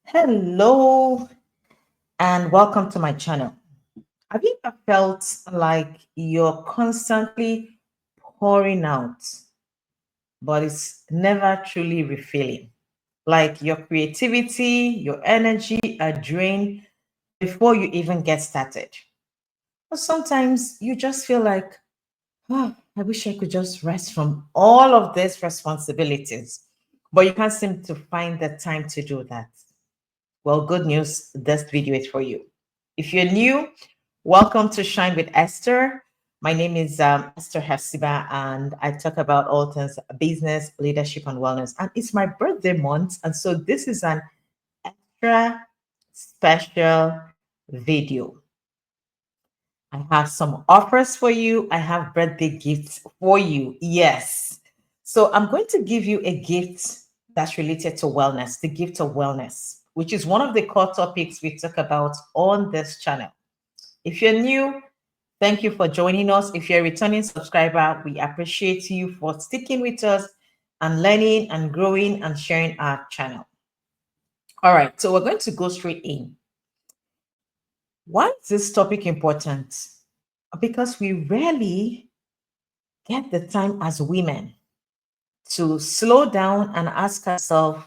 Hello and welcome to my channel. Have you ever felt like you're constantly pouring out, but it's never truly refilling? Like your creativity, your energy are drained before you even get started. Or sometimes you just feel like, oh, I wish I could just rest from all of these responsibilities, but you can't seem to find the time to do that. Well, good news, this video is for you. If you're new, welcome to Shine with Esther. My name is Esther Hepsiba, and I talk about all things business, leadership, and wellness. And it's my birthday month, and so this is an extra special video. I have some offers for you. I have birthday gifts for you. Yes. So I'm going to give you a gift that's related to wellness, the gift of wellness, which is one of the core topics we talk about on this channel. If you're new, thank you for joining us. If you're a returning subscriber, we appreciate you for sticking with us and learning and growing and sharing our channel. All right, so we're going to go straight in. Why is this topic important? Because we rarely get the time as women to slow down and ask ourselves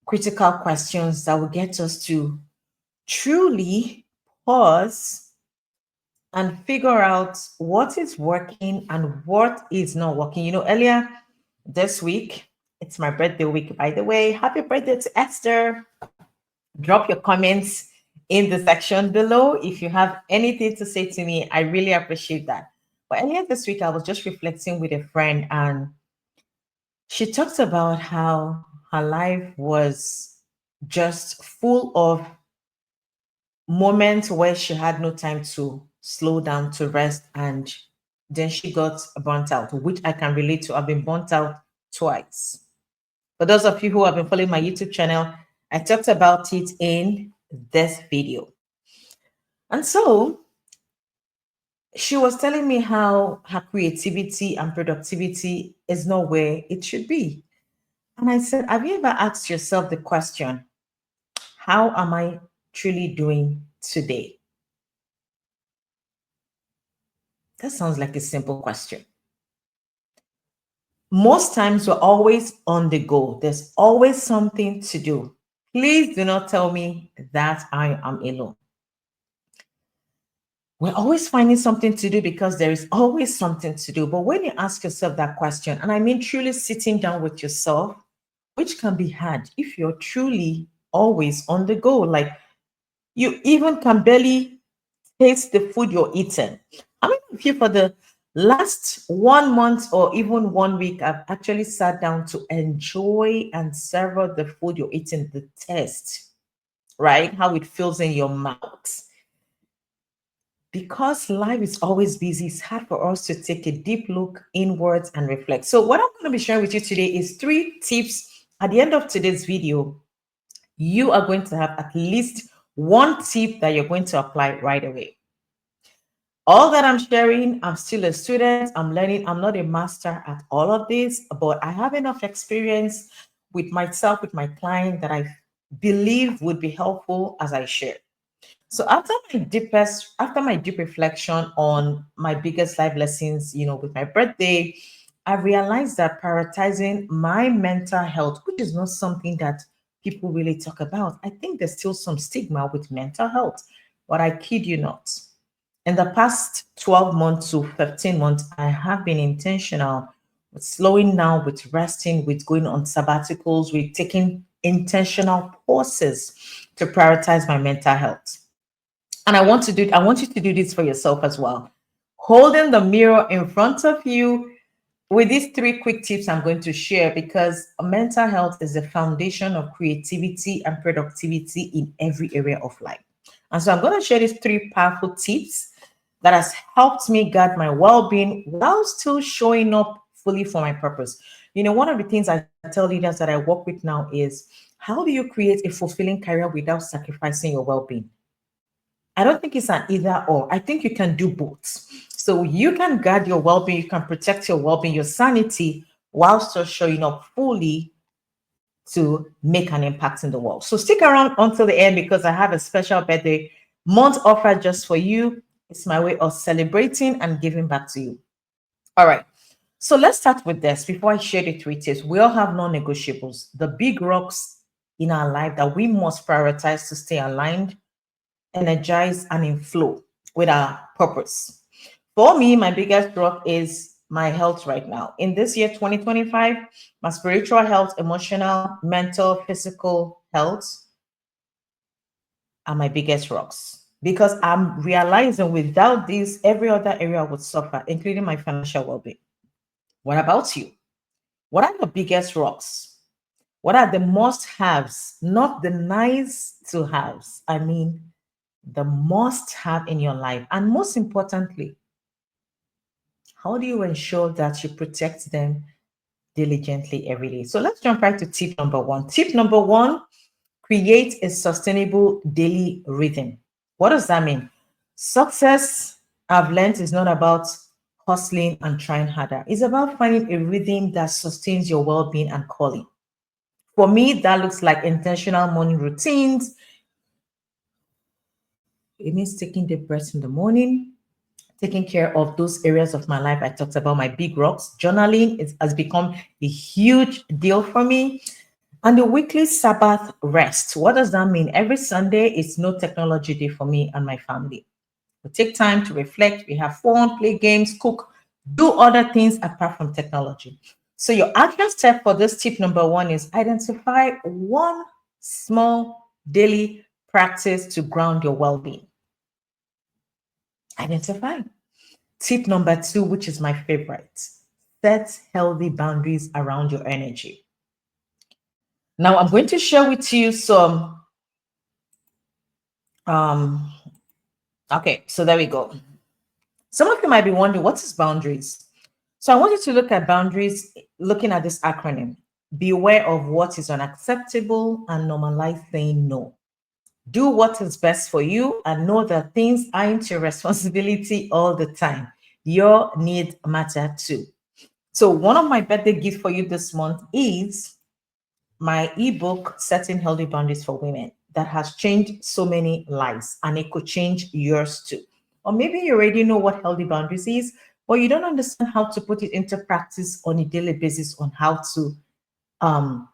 critical questions that will get us to truly pause and figure out what is working and what is not working. Earlier this week, it's my birthday week, by the way. Happy birthday to Esther. Drop your comments in the section below if you have anything to say to me. I really appreciate that. But earlier this week, I was just reflecting with a friend, and she talked about how her life was just full of moments where she had no time to slow down, to rest, and then she got burnt out, which I can relate to. I've been burnt out twice. For those of you who have been following my YouTube channel, I talked about it in this video. And so she was telling me how her creativity and productivity is not where it should be. And I said, have you ever asked yourself the question, how am I truly doing today? That sounds like a simple question. Most times we're always on the go, there's always something to do. Please do not tell me that I am alone. We're always finding something to do because there is always something to do. But when you ask yourself that question, and I mean truly sitting down with yourself, which can be hard if you're truly always on the go, like you even can barely taste the food you're eating. How many of you, for the last 1 month or even 1 week, have actually sat down to enjoy and savor the food you're eating, the taste, right? How it feels in your mouth. Because life is always busy, it's hard for us to take a deep look inwards and reflect. So, what I'm going to be sharing with you today is 3 tips. At the end of today's video, you are going to have at least one tip that you're going to apply right away. All that I'm sharing, I'm still a student, I'm learning, I'm not a master at all of this, but I have enough experience with myself, with my client, that I believe would be helpful as I share. So after my deep reflection on my biggest life lessons, with my birthday, I realized that prioritizing my mental health, which is not something that people really talk about. I think there's still some stigma with mental health, but I kid you not. In the past 12 months to 15 months, I have been intentional with slowing down, with resting, with going on sabbaticals, with taking intentional pauses to prioritize my mental health. And I want you to do this for yourself as well. Holding the mirror in front of you with these 3 quick tips I'm going to share, because mental health is the foundation of creativity and productivity in every area of life. And so I'm going to share these 3 powerful tips that has helped me guard my well-being while still showing up fully for my purpose. One of the things I tell leaders that I work with now is, how do you create a fulfilling career without sacrificing your well-being? I don't think it's an either or. I think you can do both. So you can guard your well-being, you can protect your well-being, your sanity, while still showing up fully to make an impact in the world. So stick around until the end because I have a special birthday month offer just for you. It's my way of celebrating and giving back to you. All right. So let's start with this before I share the three tips. We all have non negotiables, the big rocks in our life that we must prioritize to stay aligned, energized, and in flow with our purpose. For me, my biggest rock is my health right now. In this year, 2025, my spiritual health, emotional, mental, physical health are my biggest rocks because I'm realizing without these, every other area would suffer, including my financial well being. What about you? What are the biggest rocks? What are the must haves, not the nice to haves? I mean, the must have in your life. And most importantly, how do you ensure that you protect them diligently every day? So let's jump right to tip number one. Tip number one, create a sustainable daily rhythm. What does that mean? Success, I've learned, is not about hustling and trying harder. It's about finding a rhythm that sustains your well being and calling. For me, that looks like intentional morning routines. It means taking deep breaths in the morning, taking care of those areas of my life I talked about, my big rocks. Journaling has become a huge deal for me. And the weekly Sabbath rest. What does that mean? Every Sunday is no technology day for me and my family. We take time to reflect, we have fun, play games, cook, do other things apart from technology. So, your action step for this tip number one is identify one small daily practice to ground your well being. Identify. Tip number two, which is my favorite, set healthy boundaries around your energy. Now, I'm going to share with you some. Um, okay, so there we go. Some of you might be wondering, what is boundaries? So I want you to look at boundaries, looking at this acronym. Be aware of what is unacceptable and normalize saying no. Do what is best for you and know that things aren't your responsibility all the time. Your needs matter too. So one of my birthday gifts for you this month is my ebook, Setting Healthy Boundaries for Women, that has changed so many lives and it could change yours too. Or maybe you already know what healthy boundaries is, but you don't understand how to put it into practice on a daily basis um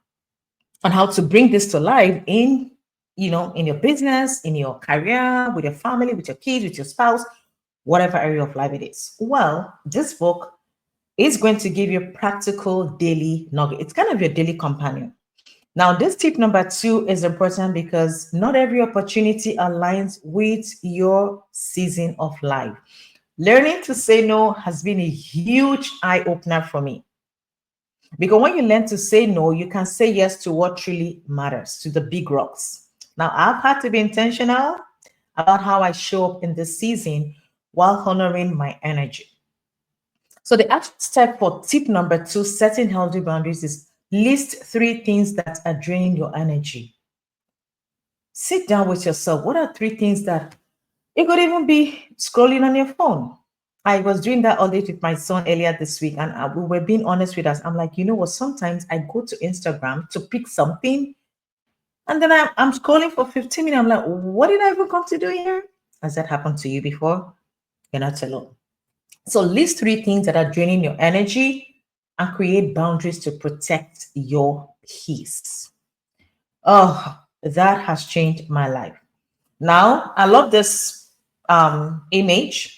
on how to bring this to life in in your business, in your career, with your family, with your kids, with your spouse, whatever area of life it is. Well, this book is going to give you practical daily nugget. It's kind of your daily companion. Now, this tip number two is important because not every opportunity aligns with your season of life. Learning to say no has been a huge eye opener for me because when you learn to say no, you can say yes to what truly matters, to the big rocks. Now, I've had to be intentional about how I show up in this season while honoring my energy. So, the action step for tip number two, setting healthy boundaries, is list three things that are draining your energy. Sit down with yourself. What are three things that it could even be scrolling on your phone? I was doing that all day with my son earlier this week, and we were being honest with us. I'm like, you know what? Sometimes I go to Instagram to pick something, and then I'm scrolling for 15 minutes. I'm like, what did I even come to do here? Has that happened to you before? You're not alone. So, list three things that are draining your energy and create boundaries to protect your peace. Oh, that has changed my life. Now, I love this image.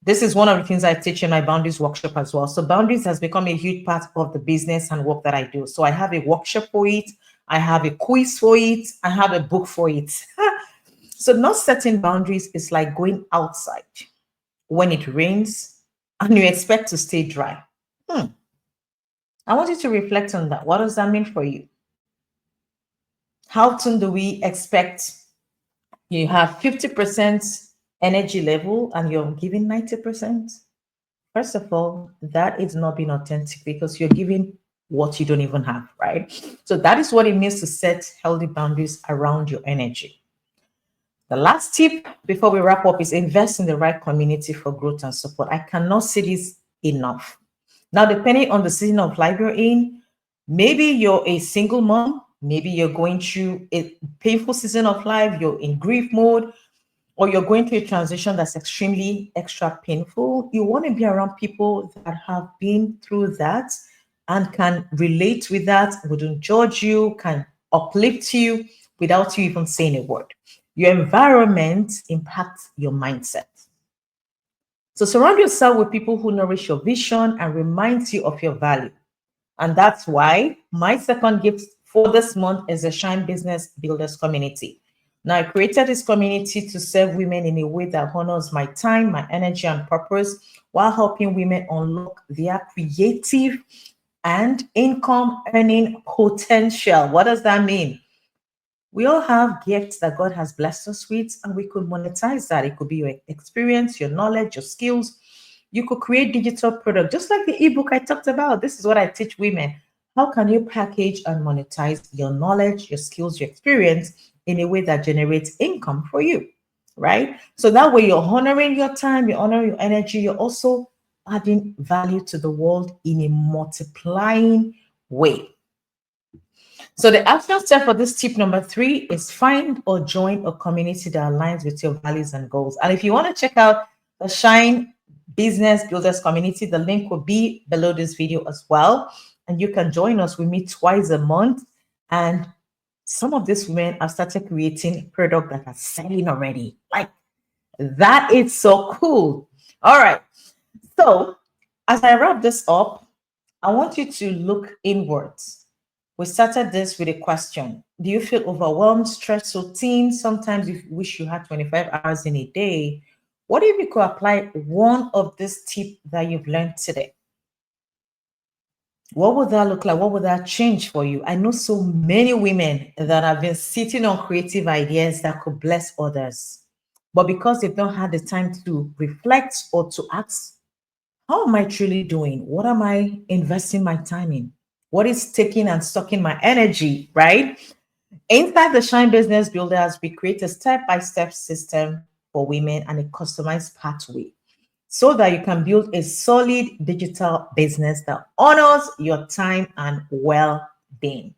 This is one of the things I teach in my boundaries workshop as well. So, boundaries has become a huge part of the business and work that I do. So, I have a workshop for it, I have a quiz for it, I have a book for it. So, not setting boundaries is like going outside when it rains and you expect to stay dry. Hmm. I want you to reflect on that. What does that mean for you? How soon do we expect you have 50% energy level and you're giving 90%? First of all, that is not being authentic because you're giving what you don't even have, right? So that is what it means to set healthy boundaries around your energy. The last tip before we wrap up is invest in the right community for growth and support. I cannot say this enough. Now, depending on the season of life you're in, maybe you're a single mom Maybe you're going through a painful season of life, you're in grief mode, or you're going through a transition that's extremely extra painful. You want to be around people that have been through that and can relate with that, wouldn't judge you, can uplift you without you even saying a word. Your environment impacts your mindset. So surround yourself with people who nourish your vision and reminds you of your value. And that's why my second gift for this month is a Shine Business Builders community. Now, I created this community to serve women in a way that honors my time, my energy, and purpose while helping women unlock their creative and income earning potential. What does that mean? We all have gifts that God has blessed us with, and we could monetize that. It could be your experience, your knowledge, your skills. You could create digital product, just like the ebook I talked about. This is what I teach women. How can you package and monetize your knowledge, your skills, your experience in a way that generates income for you, right? So that way you're honoring your time, you're honoring your energy, you're also adding value to the world in a multiplying way. So the action step for this tip number 3 is find or join a community that aligns with your values and goals. And if you want to check out the Shine Business Builders community, the link will be below this video as well. And you can join us. We meet twice a month. And some of these women have started creating product that are selling already. Like that is so cool. All right. So as I wrap this up, I want you to look inwards. We started this with a question. Do you feel overwhelmed, stressed, routine? Sometimes you wish you had 25 hours in a day. What if you could apply one of these tips that you've learned today? What would that look like? What would that change for you? I know so many women that have been sitting on creative ideas that could bless others. But because they've not had the time to reflect or to ask, how am I truly doing? What am I investing my time in? What is taking and sucking my energy, right? Inside the Shine Business Builders, we create a step-by-step system for women and a customized pathway so that you can build a solid digital business that honors your time and well-being.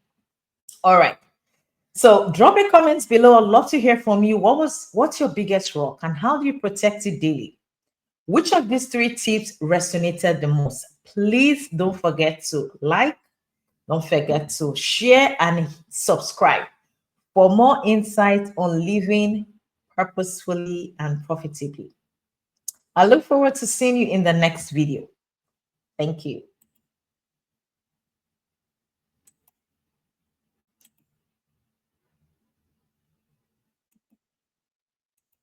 All right. So drop a comment below. I'd love to hear from you. What's your biggest rock and how do you protect it daily? Which of these 3 tips resonated the most? Please don't forget to like, don't forget to share and subscribe for more insight on living purposefully and profitably. I look forward to seeing you in the next video. Thank you.